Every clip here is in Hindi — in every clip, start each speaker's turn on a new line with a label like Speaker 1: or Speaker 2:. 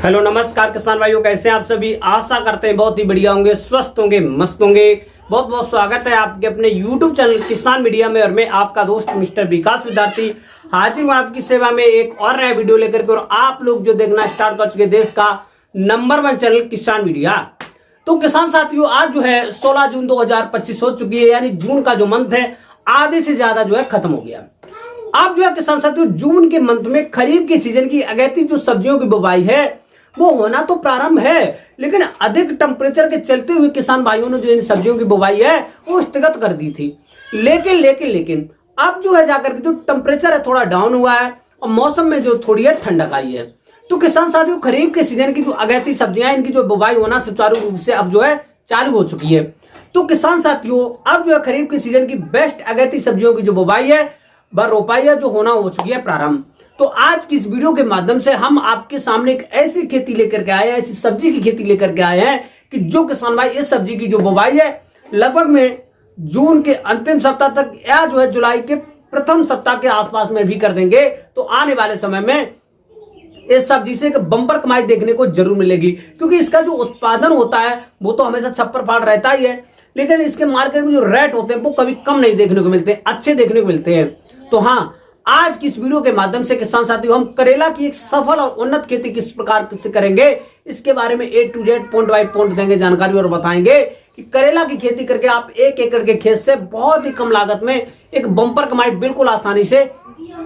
Speaker 1: हेलो नमस्कार किसान भाइयों, कैसे हैं आप सभी। आशा करते हैं बहुत ही बढ़िया होंगे, स्वस्थ होंगे, मस्त होंगे। बहुत बहुत स्वागत है आपके अपने YouTube चैनल किसान मीडिया में। और मैं आपका दोस्त मिस्टर विकास विद्यार्थी हाजिर हूँ आपकी सेवा में एक और नया वीडियो लेकर के। और आप लोग जो देखना स्टार्ट कर चुके देश का नंबर 1 चैनल किसान मीडिया। तो किसान साथियों, आज जो है 16 जून 2025 हो चुकी है, यानी जून का जो मंथ है आधे से ज्यादा जो है खत्म हो गया। अब जो है किसान साथियों, जून के मंथ में खरीफ के सीजन की अगैती जो सब्जियों की बुवाई है वो होना तो प्रारंभ है, लेकिन अधिक टेम्परेचर के चलते हुए किसान भाइयों ने जो इन सब्जियों की बुवाई है वो स्थगित कर दी थी। लेकिन अब जो है जाकर के जो टेम्परेचर है थोड़ा डाउन हुआ है और मौसम में जो थोड़ी है ठंडक आई है। तो किसान साथियों, खरीफ के सीजन की जो अगैती सब्जियां इनकी जो बुवाई होना सुचारू रूप से अब जो है चालू हो चुकी है। तो किसान साथियों, अब जो है खरीफ के सीजन की बेस्ट अगैती सब्जियों की जो बुवाई है व रोपाई है जो होना हो चुकी है प्रारंभ। तो आज की इस वीडियो के माध्यम से हम आपके सामने एक ऐसी खेती लेकर के आए हैं, ऐसी सब्जी की खेती लेकर के आए हैं कि जो किसान भाई इस सब्जी की जो बुवाई है लगभग में जून के अंतिम सप्ताह तक या जो है जुलाई के प्रथम सप्ताह के आसपास में भी कर देंगे। तो आने वाले समय में इस सब्जी से एक बम्पर कमाई देखने को जरूर मिलेगी, क्योंकि इसका जो उत्पादन होता है वो तो हमेशा छप्पर फाड़ रहता ही है, लेकिन इसके मार्केट में जो रेट होते हैं वो कभी कम नहीं देखने को मिलते, अच्छे देखने को मिलते हैं। तो हाँ, आज की इस वीडियो के माध्यम से किसान साथियों हम करेला की एक सफल और उन्नत खेती किस प्रकार से करेंगे इसके बारे में A to Z point by point देंगे जानकारी और बताएंगे कि करेला की खेती करके आप 1 एकड़ के खेत से बहुत ही कम लागत में एक बम्पर कमाई बिल्कुल आसानी से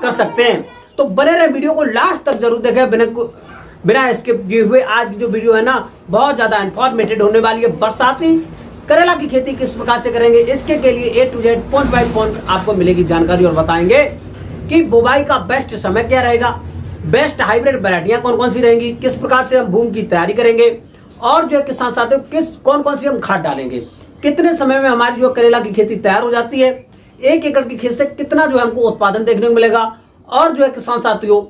Speaker 1: कर सकते हैं। तो बने रहे, वीडियो को लास्ट तक जरूर देखें बिना स्किप किए हुए। आज की जो वीडियो है ना बहुत ज्यादा इंफॉर्मेटिव होने वाली है। बरसाती करेला की खेती किस प्रकार से करेंगे इसके के लिए A to Z point by point आपको मिलेगी जानकारी और बताएंगे कि बुवाई का बेस्ट समय क्या रहेगा, बेस्ट हाइब्रिड वैरायटियां कौन कौन सी रहेंगी, किस प्रकार से हम भूमि की तैयारी करेंगे और जो है किसान साथियों कौन कौन सी हम खाद डालेंगे, कितने समय में हमारी जो करेला की खेती तैयार हो जाती है, 1 एकड़ की खेत से कितना जो है हमको उत्पादन देखने को मिलेगा और जो है किसान साथियों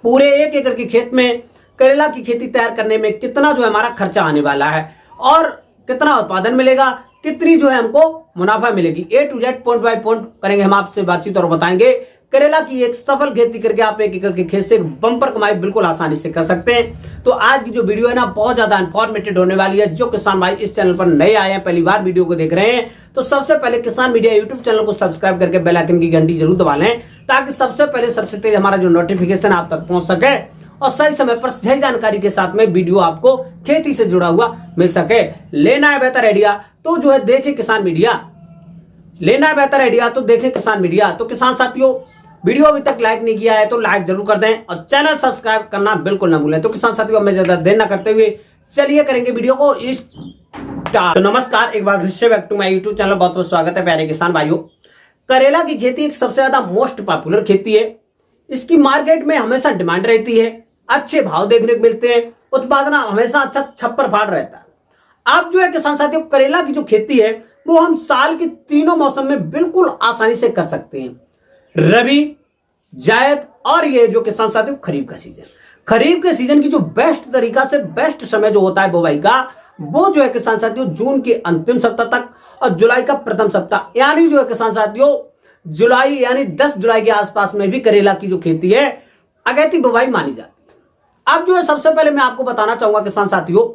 Speaker 1: पूरे 1 एकड़ के खेत में करेला की खेती तैयार करने में कितना जो है हमारा खर्चा आने वाला है और कितना उत्पादन मिलेगा, कितनी जो है हमको मुनाफा मिलेगी। A to Z point by point करेंगे हम आपसे बातचीत और बताएंगे करेला की एक सफल खेती करके आप 1 एकड़ के खेत से बम्पर कमाई बिल्कुल आसानी से कर सकते हैं। तो आज की जो वीडियो है ना बहुत ज्यादा इंफॉर्मेटिव होने वाली है। जो किसान भाई इस चैनल पर नए आए हैं, पहली बार वीडियो को देख रहे हैं, तो सबसे पहले किसान मीडिया यूट्यूब चैनल को सब्सक्राइब करके बेल आइकन की घंटी जरूर दबा लें, ताकि सबसे पहले सबसे तेज हमारा जो नोटिफिकेशन आप तक पहुंच सके और सही समय पर सही जानकारी के साथ में वीडियो आपको खेती से जुड़ा हुआ मिल सके। लेना है बेहतर आइडिया तो जो है देखे किसान मीडिया, लेना है बेहतर आइडिया तो देखे किसान मीडिया। तो किसान साथियों, वीडियो अभी तक लाइक नहीं किया है तो लाइक जरूर कर दें और चैनल सब्सक्राइब करना बिल्कुल ना भूलें। तो किसान साथियों, हमें ज्यादा देर ना करते हुए चलिए करेंगे वीडियो को स्टार्ट। तो नमस्कार, एक बार फिर से back to my YouTube channel, बहुत बहुत स्वागत है प्यारे किसान भाइयों। करेला की खेती एक सबसे ज्यादा मोस्ट पॉपुलर खेती है। इसकी मार्केट में हमेशा डिमांड रहती है, अच्छे भाव देखने को मिलते हैं, उत्पादन हमेशा अच्छा छप्पर फाड़ रहता है। अब जो है किसान साथियों, करेला की जो खेती है वो हम साल के तीनों मौसम में बिल्कुल आसानी से कर सकते हैं, रबी, जायद और ये जो किसान साथियों खरीफ का सीजन। खरीफ के सीजन की जो बेस्ट तरीका से बेस्ट समय जो होता है बुवाई का वो जो है किसान साथियों जून के अंतिम सप्ताह तक और जुलाई का प्रथम सप्ताह, यानी जो है किसान साथियों जुलाई यानी 10 जुलाई के आसपास में भी करेला की जो खेती है अगैती बुवाई मानी जाती है। अब जो है सबसे पहले मैं आपको बताना चाहूंगा किसान साथियों,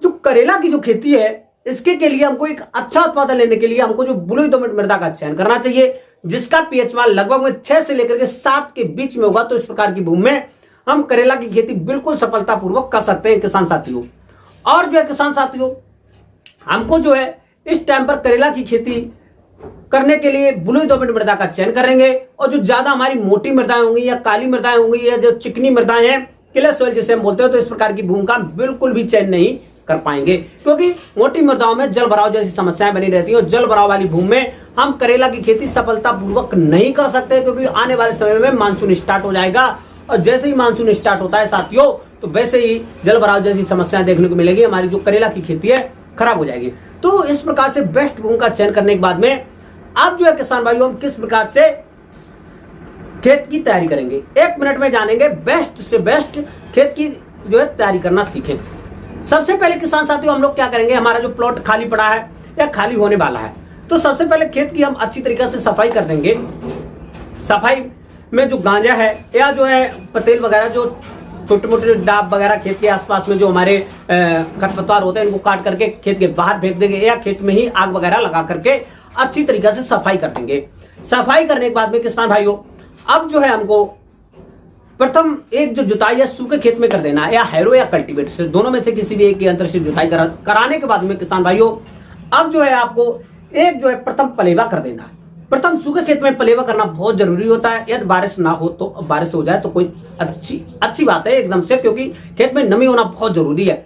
Speaker 1: जो करेला की जो खेती है इसके के लिए हमको एक अच्छा उत्पादन लेने के लिए हमको जो बलुई दोमट मृदा का चयन करना चाहिए, जिसका पीएच मान लगभग में 6 से लेकर के 7 के बीच में होगा। तो इस प्रकार की भूमि में हम करेला की खेती बिल्कुल सफलतापूर्वक कर सकते हैं किसान साथियों। और जो है किसान साथियों, हमको जो है इस टाइम पर करेला की खेती करने के लिए बलुई दोमट मृदा का चयन करेंगे और जो ज्यादा हमारी मोटी मृदाएं होंगी या काली मृदाएं होंगी या जो चिकनी मृदाएं हैं, क्ले सॉइल जिसे हम बोलते हैं, तो इस प्रकार की भूमि का बिल्कुल भी चयन नहीं कर पाएंगे, क्योंकि मोटी मृदाओं में जल भराव जैसी समस्याएं बनी रहती हैं और जल भराव वाली भूमि में हम करेला की खेती सफलतापूर्वक नहीं कर सकते, क्योंकि आने वाले समय में मानसून स्टार्ट हो जाएगा और जैसे ही मानसून स्टार्ट होता है साथियों तो वैसे ही जल भराव जैसी समस्याएं देखने को मिलेगी, हमारी जो करेला की खेती है खराब हो जाएगी। तो इस प्रकार से बेस्ट भूमि का चयन करने के बाद में अब जो है किसान भाइयों हम किस प्रकार से खेत की तैयारी करेंगे 1 मिनट में जानेंगे। बेस्ट से बेस्ट खेत की जो है तैयारी करना सीखें। सबसे पहले किसान साथियों हम लोग क्या करेंगे, हमारा जो प्लॉट खाली पड़ा है या खाली होने वाला है, तो सबसे पहले खेत की हम अच्छी तरीके से सफाई कर देंगे। सफाई में जो गांजा है या जो है पतेल वगैरह जो छोटे मोटे डाब वगैरह खेत के आसपास में जो हमारे खरपतवार होते हैं इनको काट करके खेत के बाहर फेंक देंगे या खेत में ही आग वगैरह लगा करके अच्छी तरीके से सफाई कर देंगे। सफाई करने के बाद में किसान भाइयों अब जो है हमको प्रथम एक जो जुताई है सूखे खेत में कर देना है, या हैरो या कल्टीवेटर से, दोनों में से किसी भी एक के अंतर से जुताई कराने के बाद में किसान भाइयों अब जो है आपको एक जो है प्रथम पलेवा कर देना है। प्रथम सूखे खेत में पलेवा करना बहुत जरूरी होता है। यदि बारिश ना हो तो बारिश हो जाए तो कोई अच्छी बात है एकदम से, क्योंकि खेत में नमी होना बहुत जरूरी है।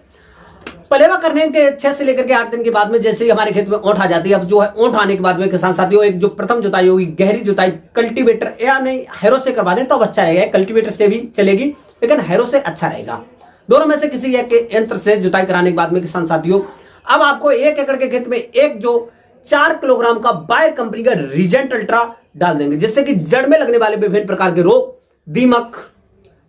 Speaker 1: पलेवा करने के 6 से लेकर के 8 दिन के बाद में जैसे ही हमारे खेत में ओंठ आ जाती है, अब जो है ओंठ आने के बाद में किसान साथियों एक जो प्रथम जुताई होगी गहरी जुताई कल्टीवेटर या नहीं हैरो से करवा दें तो अब अच्छा रहेगा। कल्टीवेटर से भी चलेगी लेकिन हैरो से अच्छा रहेगा। दोनों में से किसी एक यंत्र से जुताई कराने के बाद में किसान साथियों अब आपको 1 एकड़ के खेत में एक जो 4 किलोग्राम का बायर कंपनी का रीजेंट अल्ट्रा डाल देंगे, जिससे कि जड़ में लगने वाले विभिन्न प्रकार के रोग, दीमक,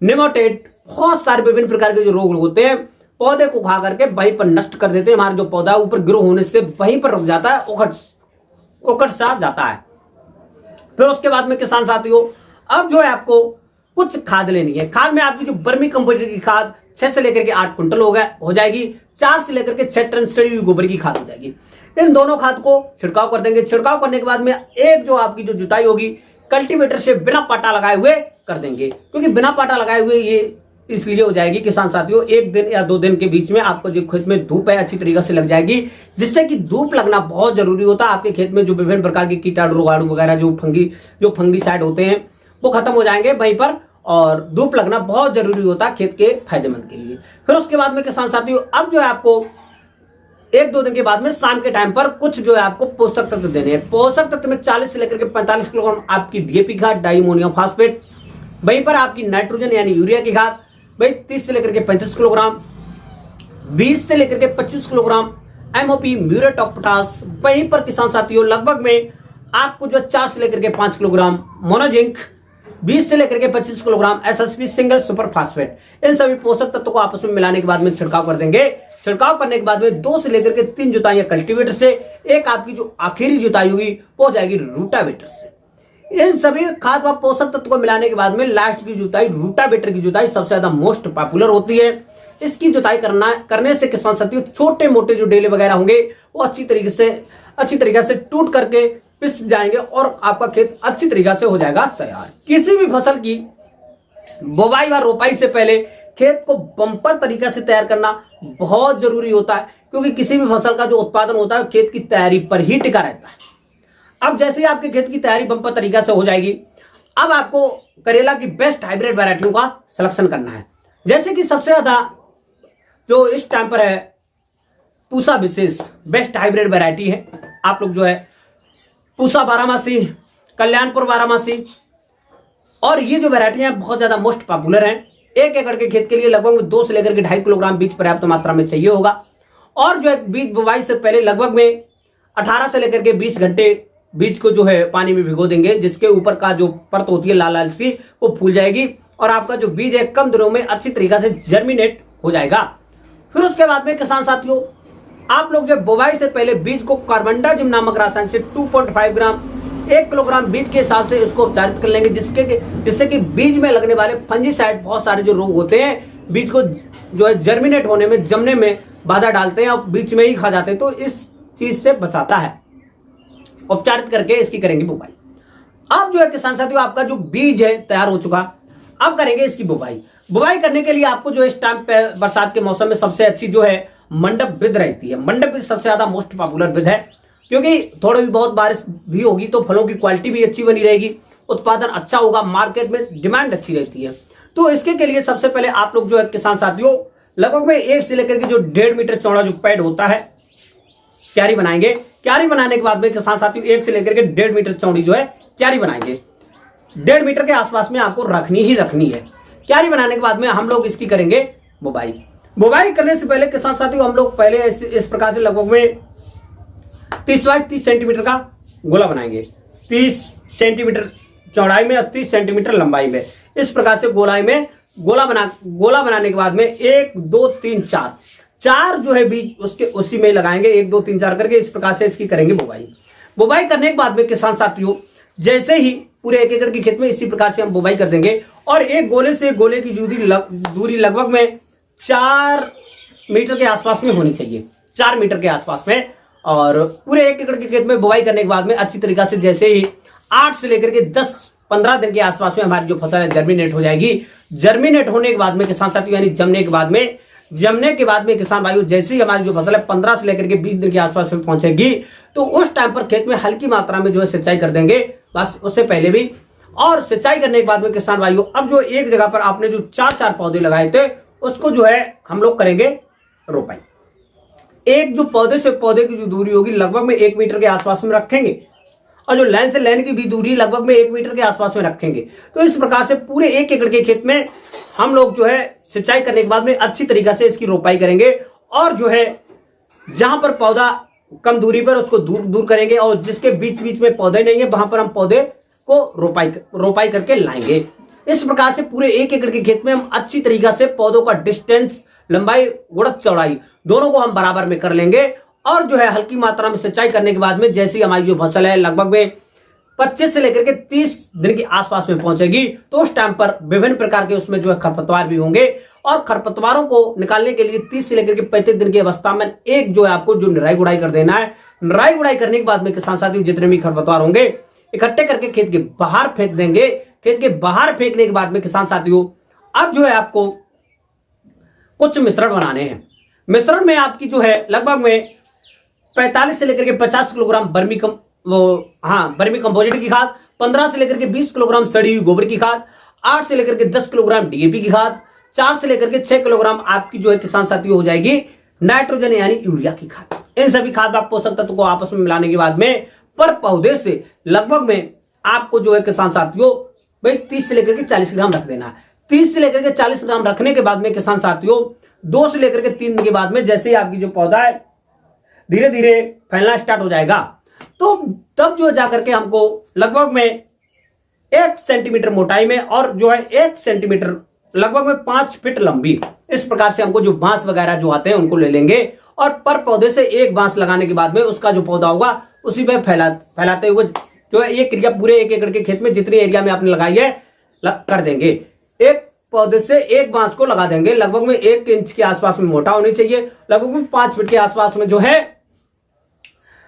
Speaker 1: निमोटेड, बहुत सारे विभिन्न प्रकार के जो रोग होते हैं पौधे को खा करके वहीं पर नष्ट कर देते हैं। हमारा जो पौधा ऊपर ग्रो होने से वहीं पर रुक जाता है, उखड़ सा जाता है। फिर उसके बाद में किसान साथियों अब जो है आपको कुछ खाद लेनी है। खाद में आपकी जो वर्मी कंपोस्ट की खाद 6 से लेकर के 8 क्विंटल हो जाएगी। 4 से लेकर के 6 टन सड़ी हुई गोबर की खाद हो जाएगी। इन दोनों खाद को छिड़काव कर देंगे। छिड़काव करने के बाद में एक जो आपकी जो जुताई होगी कल्टीवेटर से बिना पाटा लगाए हुए कर देंगे, क्योंकि बिना पाटा लगाए हुए ये इसलिए हो जाएगी किसान साथियों 1 दिन या 2 दिन के बीच में आपको जो खेत में धूप है अच्छी तरीके से लग जाएगी, जिससे कि धूप लगना बहुत जरूरी होता है। आपके खेत में जो विभिन्न प्रकार के कीटाणु रोगाणु वगैरह जो फंगीसाइड होते हैं वो खत्म हो जाएंगे वहीं पर, और धूप लगना बहुत जरूरी होता है खेत के फायदेमंद के लिए। फिर उसके बाद में किसान साथियों अब जो है आपको 1-2 दिन के बाद में शाम के टाइम पर कुछ जो है आपको पोषक तत्व देने हैं। पोषक तत्व में 40 से लेकर के 45 किलोग्राम आपकी डीएपी खाद, डाइमोनियम फास्फेट, वहीं पर आपकी नाइट्रोजन यानी यूरिया की खाद भाई 30 से लेकर के 35 किलोग्राम, 20 से लेकर के 25 kilogram MOP muriate of potash, वहीं पर किसान साथियों लगभग में आपको जो 4 से लेकर के 5 किलोग्राम मोनोजिंक, 20 से लेकर के 25 kilogram SSP single super phosphate, इन सभी पोषक तत्वों को आपस में मिलाने के बाद में छिड़काव कर देंगे। छिड़काव करने के बाद में 2 से लेकर के 3 जुताइयां कल्टीवेटर से, एक आपकी जो आखिरी जुताई होगी वो हो जाएगी रूटावेटर से। इन सभी खाद व पोषक तत्व को मिलाने के बाद में लास्ट की जुताई रूटावेटर की जुताई सबसे ज्यादा मोस्ट पॉपुलर होती है। इसकी जुताई करने से किसान साथियों छोटे मोटे जो डेले वगैरह होंगे वो अच्छी तरीके से टूट करके पिस जाएंगे और आपका खेत अच्छी तरीके से हो जाएगा तैयार। किसी भी फसल की बुवाई व रोपाई से पहले खेत को बम्पर तरीके से तैयार करना बहुत जरूरी होता है, क्योंकि किसी भी फसल का जो उत्पादन होता है खेत की तैयारी पर ही टिका रहता है। अब जैसे ही आपके खेत की तैयारी बम्पर तरीका से हो जाएगी, अब आपको करेला की बेस्ट हाइब्रिड वैरायटियों का सिलेक्शन करना है। जैसे कि सबसे ज्यादा जो इस टाइम पर है पूसा विशेष बेस्ट हाइब्रिड वैरायटी है। आप लोग जो है पूसा बारामासी, कल्याणपुर बारामासी, और ये जो वैरायटी है बहुत ज्यादा मोस्ट पॉपुलर है। 1 एकड़ के खेत के लिए लगभग 2 से लेकर के 2.5 किलोग्राम बीज पर्याप्त मात्रा में चाहिए होगा, और जो है बीज बुवाई से पहले लगभग में 18 से लेकर के 20 घंटे बीज को जो है पानी में भिगो देंगे, जिसके ऊपर का जो परत होती है लाल लाल सी वो फूल जाएगी और आपका जो बीज है कम दिनों में अच्छी तरीके से जर्मिनेट हो जाएगा। फिर उसके बाद में किसान साथियों आप लोग जब बुवाई से पहले बीज को कार्बनडाजिम नामक रसायन से 2.5 ग्राम 1 किलोग्राम बीज के हिसाब से इसको उपचारित कर लेंगे, जिससे कि बीज में लगने वाले फंजीसाइड बहुत सारे जो रोग होते हैं बीज को जो है जर्मिनेट होने में, जमने में बाधा डालते हैं और बीच में ही खा जाते हैं, तो इस चीज से बचाता है। उपचारित करके इसकी करेंगे बुवाई। अब जो है किसान साथियों आपका जो बीज है तैयार हो चुका, अब करेंगे इसकी बुवाई। बुवाई करने के लिए आपको जो इस टाइम पे बरसात के मौसम में सबसे अच्छी जो है मंडप विध रहती है। मंडप विध सबसे ज्यादा मोस्ट पॉपुलर विध है, क्योंकि थोड़ी भी बहुत बारिश भी होगी तो फलों की क्वालिटी भी अच्छी बनी रहेगी, उत्पादन अच्छा होगा, मार्केट में डिमांड अच्छी रहती है। तो इसके के लिए सबसे पहले आप लोग जो है किसान साथियों लगभग में 1 से लेकर के जो 1.5 मीटर चौड़ा जो पैड होता है क्यारी बनाएंगे। क्यारी बनाने के बाद में किसान साथियों 1 से लेकर के 1.5 मीटर चौड़ी जो है क्यारी बनाएंगे। 1.5 मीटर के आसपास में आपको रखनी है। क्यारी बनाने के बाद में हम लोग इसकी करेंगे बुवाई। बुवाई करने से पहले किसान साथियों हम लोग पहले इस प्रकार से लगभग में 30 बाई 30 सेंटीमीटर का गोला बनाएंगे। 30 सेंटीमीटर चौड़ाई में और 30 सेंटीमीटर लंबाई में, इस प्रकार से गोला बनाने के बाद में 1 2 3 4 जो है बीज उसके उसी में लगाएंगे, 1 2 3 4 करके इस प्रकार से इसकी करेंगे बुवाई। बुवाई करने के बाद में किसान साथियों जैसे ही पूरे 1 एकड़ के खेत में इसी प्रकार से हम बुवाई कर देंगे। और एक गोले से गोले की दूरी लगभग में 4 मीटर के आसपास में होनी चाहिए, 4 मीटर के आसपास में। और पूरे 1 एकड़ के खेत में बुवाई करने के बाद में अच्छी तरीका से जैसे ही 8 से लेकर के 10-15 दिन के आसपास में हमारी जो फसल है जर्मिनेट हो जाएगी। जर्मिनेट होने के बाद में किसान साथियों यानी जमने के बाद में किसान भाइयों जैसे ही हमारी जो फसल है 15 से लेकर के 20 दिन के आसपास में पहुंचेगी तो उस टाइम पर खेत में हल्की मात्रा में जो है सिंचाई कर देंगे, बस उससे पहले भी। और सिंचाई करने के बाद में किसान भाइयों अब जो एक जगह पर आपने जो 4-4 पौधे लगाए थे उसको जो है हम लोग करेंगे रोपाई। एक जो पौधे से पौधे की जो दूरी होगी लगभग में 1 मीटर के आसपास में रखेंगे और जो लाइन से लाइन की भी दूरी लगभग में 1 मीटर के आसपास में रखेंगे। तो इस प्रकार से पूरे 1 एकड़ के खेत में हम लोग जो है सिंचाई करने के बाद में अच्छी तरीका से इसकी रोपाई करेंगे। और जो है जहां पर पौधा कम दूरी पर उसको दूर करेंगे और जिसके बीच बीच में पौधे नहीं है वहां पर हम पौधे को रोपाई करके लाएंगे। इस प्रकार से पूरे 1 एकड़ के खेत में हम अच्छी तरीका से पौधों का डिस्टेंस, लंबाई, गुणक, चौड़ाई दोनों को हम बराबर में कर लेंगे। और जो है हल्की मात्रा में सिंचाई करने के बाद में जैसे ही हमारी जो फसल है लगभग में 25 से लेकर के 30 दिन के आसपास में पहुंचेगी तो उस टाइम पर विभिन्न प्रकार के उसमें जो है खरपतवार भी होंगे। और खरपतवारों को निकालने के लिए 30 से लेकर के 35 दिन की अवस्था में एक जो है आपको जो निराई गुड़ाई कर देना है। निराई गुड़ाई करने के बाद में किसान साथियों जितने भी खरपतवार होंगे इकट्ठे करके खेत के बाहर फेंक देंगे। खेत के बाहर फेंकने के बाद में किसान साथियों अब जो है आपको कुछ मिश्रण बनाने हैं। मिश्रण में आपकी जो है लगभग में 45 से लेकर के 50 किलोग्राम वर्मी कंपोजिट की खाद, 15 से लेकर के 20 किलोग्राम सड़ी हुई गोबर की खाद, 8 से लेकर के 10 किलोग्राम डीएपी की खाद, 4 से लेकर के 6 किलोग्राम आपकी जो है किसान साथियों हो जाएगी नाइट्रोजन यानी यूरिया की खाद। इन सभी खाद आप पोषक तत्व को आपस में मिलाने के बाद में पर पौधे से लगभग में आपको जो है किसान साथियों भाई 30 से लेकर के 40 ग्राम रख देना है। 30 से लेकर के 40 ग्राम रखने के बाद में किसान साथियों 2 से लेकर के 3 दिन के बाद में जैसे ही आपकी जो पौधा है धीरे धीरे फैलना स्टार्ट हो जाएगा तो तब जो जाकर के हमको लगभग में 1 सेंटीमीटर मोटाई में और जो है 1 सेंटीमीटर लगभग में 5 फीट लंबी इस प्रकार से हमको जो बांस वगैरह जो आते हैं उनको ले लेंगे। और पर पौधे से एक बांस लगाने के बाद में उसका जो पौधा होगा उसी पे फैलाते हुए जो है ये क्रिया पूरे 1 एकड़ के खेत में जितने एरिया में आपने लगाई है कर देंगे। एक पौधे से एक बांस को लगा देंगे, लगभग में 1 इंच के आसपास में मोटा होनी चाहिए, लगभग में 5 फीट के आसपास में जो है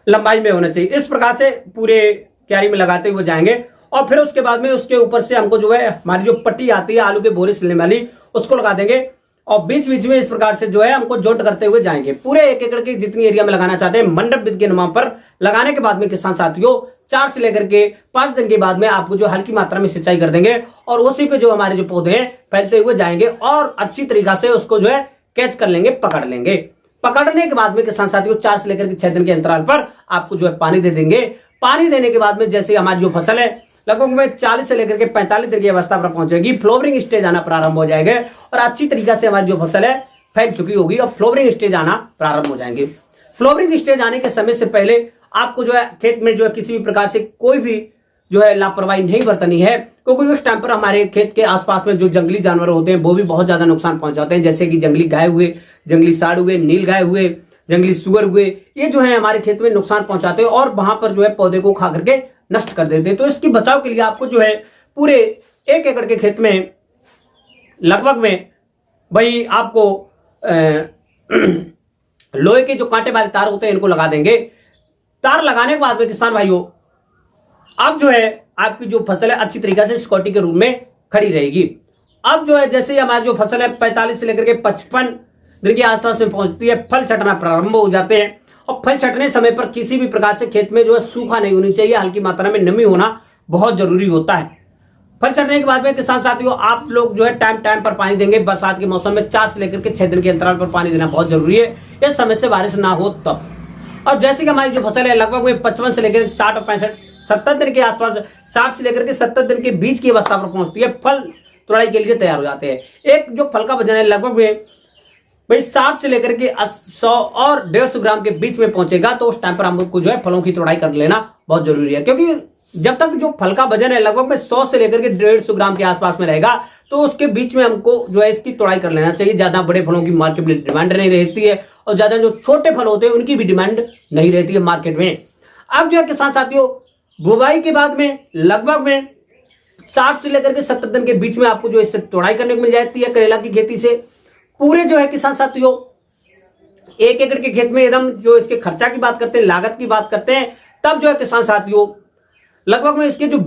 Speaker 1: लंबाई में होना चाहिए। इस प्रकार से पूरे क्यारी में लगाते हुए जाएंगे। और फिर उसके बाद में उसके ऊपर से हमको जो है हमारी जो पट्टी आती है आलू के बोरे सिलने वाली उसको लगा देंगे और बीच बीच में इस प्रकार से जो है हमको जोट करते हुए जाएंगे। पूरे 1 एकड़ के जितनी एरिया में लगाना चाहते हैं मंडप विधि के नाम पर लगाने के बाद में किसान साथियों 4 से लेकर के 5 दिन के बाद में आपको जो हल्की मात्रा में सिंचाई कर देंगे और उसी पे जो हमारे जो पौधे हैं फैलते हुए जाएंगे और अच्छी तरीका से उसको जो है कैच कर लेंगे, पकड़ लेंगे। पकड़ने के बाद में किसान साथियों 4 से लेकर के 6 दिन के अंतराल पर आपको जो है पानी दे देंगे। पानी देने के बाद में जैसे हमारी जो फसल है लगभग में 40 से लेकर के 45 दिन की अवस्था पर पहुंचेगी, फ्लोवरिंग स्टेज आना प्रारंभ हो जाएगा और अच्छी तरीका से हमारी जो फसल है फैल चुकी होगी और फ्लोवरिंग स्टेज आना प्रारंभ हो जाएंगे। फ्लोवरिंग स्टेज आने के समय से पहले आपको जो है खेत में जो है किसी भी प्रकार से कोई भी जो है लापरवाही नहीं बरतनी है, क्योंकि उस टाइम पर हमारे खेत के आसपास में जो जंगली जानवर होते हैं वो भी बहुत ज्यादा नुकसान पहुंचाते हैं, जैसे कि जंगली गाय हुए, जंगली साढ़ हुए, नील गाय हुए, जंगली सुअर हुए, ये जो है हमारे खेत में नुकसान पहुंचाते हैं और वहां पर जो है पौधे को खा करके नष्ट कर देते हैं। तो इसकी बचाव के लिए आपको जो है पूरे 1 एकड़ के खेत में लगभग में भाई आपको लोहे के जो कांटे वाले तार होते हैं इनको लगा देंगे। तार लगाने के बाद में किसान भाइयों अब जो है आपकी जो फसल है अच्छी तरीके से सिक्योरिटी के रूप में खड़ी रहेगी। अब जो है जैसे ही हमारी जो फसल है 45 से लेकर के 55 दिन के आसपास में पहुंचती है, फल छटना प्रारंभ हो जाते हैं और फल छटने समय पर किसी भी प्रकार से खेत में जो है सूखा नहीं होनी चाहिए, हल्की मात्रा में नमी होना बहुत जरूरी होता है। फल छटने के बाद में किसान साथियों आप लोग जो है टाइम पर पानी देंगे। बरसात के मौसम में 4 से लेकर के 6 दिन के अंतराल पर पानी देना बहुत जरूरी है, इस समय से बारिश ना हो तब। और जैसे कि हमारी जो फसल है लगभग में 55 से लेकर 60 और 65 70 दिन के आसपास 60 से लेकर के 70 दिन के बीच की अवस्था पर पहुंचती है, फल तोड़ाई के लिए तैयार हो जाते हैं। एक जो फल का वजन है लगभग में भाई 60 से लेकर के 100 और 150 ग्राम के बीच में पहुंचेगा, तो उस टाइम पर हमको जो है फलों की तोड़ाई कर लेना बहुत जरूरी है, क्योंकि जब तक जो फल का वजन है लगभग में 100 से लेकर के 150 ग्राम के आसपास में रहेगा तो उसके बीच में हमको जो है इसकी तोड़ाई कर लेना चाहिए। ज्यादा बड़े फलों की मार्केट में डिमांड नहीं रहती है और ज्यादा जो छोटे फल होते हैं उनकी भी डिमांड नहीं रहती है मार्केट में। अब जो है किसान साथियों बुवाई के बाद में लगभग में 60 से लेकर के 70 दिन के बीच में आपको जो इससे तोड़ाई करने को मिल जाती है करेला की खेती से। पूरे जो है किसान साथियों 1 एकड़ के खेत में एकदम जो इसके खर्चा की बात करते हैं, लागत की बात करते हैं, तब जो है किसान साथियों लगभग में इसके जो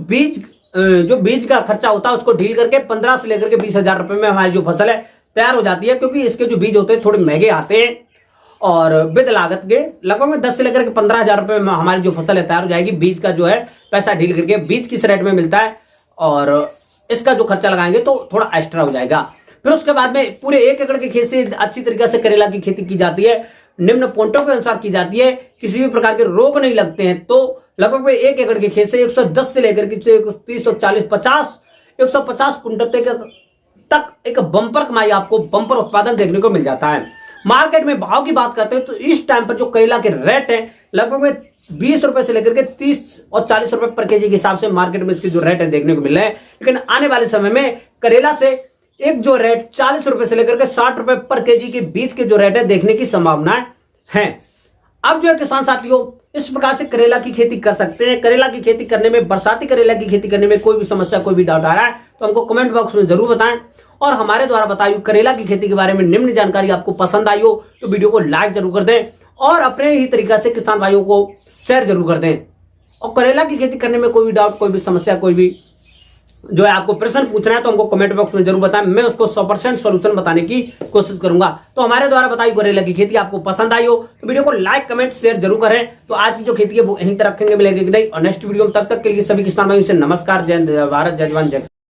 Speaker 1: बीज का खर्चा होता है उसको ढील करके 15 से लेकर के 20,000 रुपए में हमारी जो फसल है तैयार हो जाती है। क्योंकि इसके जो बीज होते हैं थोड़े महंगे आते हैं और विद लागत के लगभग में 10 से लेकर के 15,000 रुपए में हमारी जो फसल है तैयार हो जाएगी। बीज का जो है पैसा ढील करके बीज किस रेट में मिलता है और इसका जो खर्चा लगाएंगे तो थोड़ा एक्स्ट्रा हो जाएगा। फिर उसके बाद में पूरे 1 एकड़ के खेत से अच्छी तरीके से करेला की खेती की जाती है, निम्न पॉइंटों के अनुसार की जाती है, किसी भी प्रकार के रोग नहीं लगते हैं। तो लगभग में 1 एकड़ के खेत से 110 से लेकर के 130, 140, 50, 150 कुंटल तक एक बम्पर कमाई, आपको बम्पर उत्पादन देखने को मिल जाता है। मार्केट में भाव की बात करते हैं तो इस टाइम पर जो करेला के रेट है लगभग में 20 रुपए से लेकर के 30 और 40 रुपए पर केजी के हिसाब से मार्केट में इसके जो रेट है देखने को मिल रहे हैं। लेकिन आने वाले समय में करेला से एक जो रेट 40 रुपए से लेकर के 60 रुपए पर केजी के बीच के जो रेट है देखने की संभावनाएं हैं। अब जो है किसान साथियों इस प्रकार से करेला की खेती कर सकते हैं। करेला की खेती करने में, बरसाती करेला की खेती करने में कोई भी समस्या, कोई भी डाउट आ रहा है तो हमको कमेंट बॉक्स में जरूर बताएं। और हमारे द्वारा बताई हुई करेला की खेती के बारे में निम्न जानकारी आपको पसंद आई हो तो वीडियो को लाइक जरूर कर दें और अपने ही तरीका से किसान भाइयों को शेयर जरूर कर दें। और करेला की खेती करने में कोई भी डाउट, कोई भी समस्या, कोई भी जो है आपको प्रश्न पूछना है तो हमको कमेंट बॉक्स में जरूर बताएं। मैं उसको 100% सॉल्यूशन बताने की कोशिश करूंगा। तो हमारे द्वारा बताई करेला की खेती आपको पसंद आई हो तो वीडियो को लाइक, कमेंट, शेयर जरूर करें। तो आज की जो खेती है वो यहीं तक रखेंगे, मिलेगी नहीं और नेक्स्ट वीडियो में। तब तक के लिए सभी किसान भाइयों से नमस्कार, जय हिंद, जय भारत, जय जवान, जय